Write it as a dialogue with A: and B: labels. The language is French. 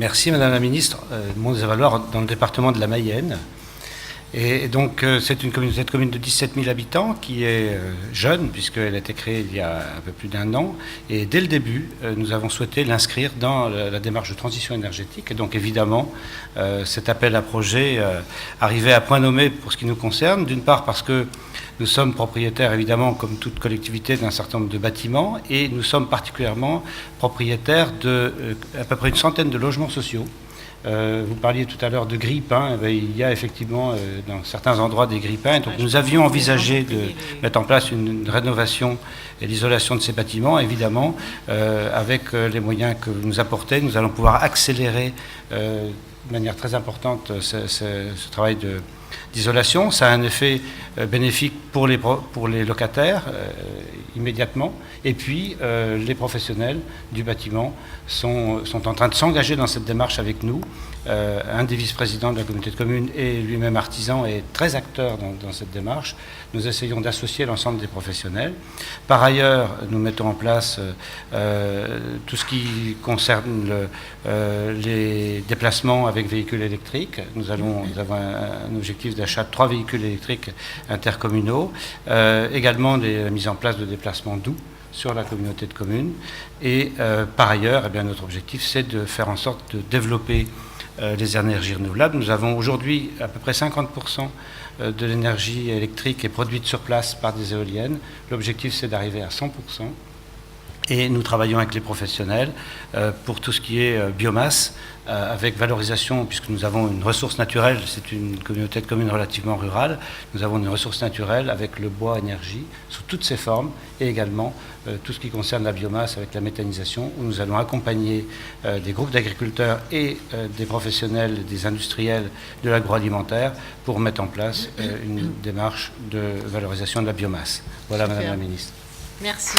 A: Merci Madame la Ministre. Mont-des-Avaloirs dans le département de la Mayenne. Et donc c'est cette commune de 17 000 habitants qui est jeune puisqu'elle a été créée il y a un peu plus d'1 an. Et dès le début, nous avons souhaité l'inscrire dans la démarche de transition énergétique. Et donc évidemment, cet appel à projet arrivait à point nommé pour ce qui nous concerne. D'une part parce que nous sommes propriétaires, évidemment, comme toute collectivité, d'un certain nombre de bâtiments. Et nous sommes particulièrement propriétaires d'à peu près une centaine de logements sociaux. Vous parliez tout à l'heure de grille-pain. Il y a effectivement dans certains endroits des grille-pains. Donc nous avions envisagé de mettre en place une rénovation et l'isolation de ces bâtiments. Évidemment, avec les moyens que vous nous apportez, nous allons pouvoir accélérer de manière très importante ce travail d'isolation. Ça a un effet bénéfique pour les locataires immédiatement. Et puis, les professionnels du bâtiment sont en train de s'engager dans cette démarche avec nous. Un des vice-présidents de la communauté de communes et lui-même artisan est très acteur dans cette démarche. Nous essayons d'associer l'ensemble des professionnels. Par ailleurs, nous mettons en place tout ce qui concerne les déplacements avec véhicules électriques. Nous avons un objectif d'achat de 3 véhicules électriques intercommunaux. Également la mise en place de déplacements doux sur la communauté de communes. Et par ailleurs, notre objectif, c'est de faire en sorte de développer les énergies renouvelables. Nous avons aujourd'hui à peu près 50% de l'énergie électrique est produite sur place par des éoliennes. L'objectif, c'est d'arriver à 100%. Et nous travaillons avec les professionnels pour tout ce qui est biomasse, avec valorisation, puisque nous avons une ressource naturelle, c'est une communauté de communes relativement rurale, nous avons une ressource naturelle avec le bois énergie, sous toutes ses formes, et également tout ce qui concerne la biomasse avec la méthanisation, où nous allons accompagner des groupes d'agriculteurs et des professionnels, des industriels de l'agroalimentaire, pour mettre en place une démarche de valorisation de la biomasse. Voilà. Super. Madame la Ministre.
B: Merci.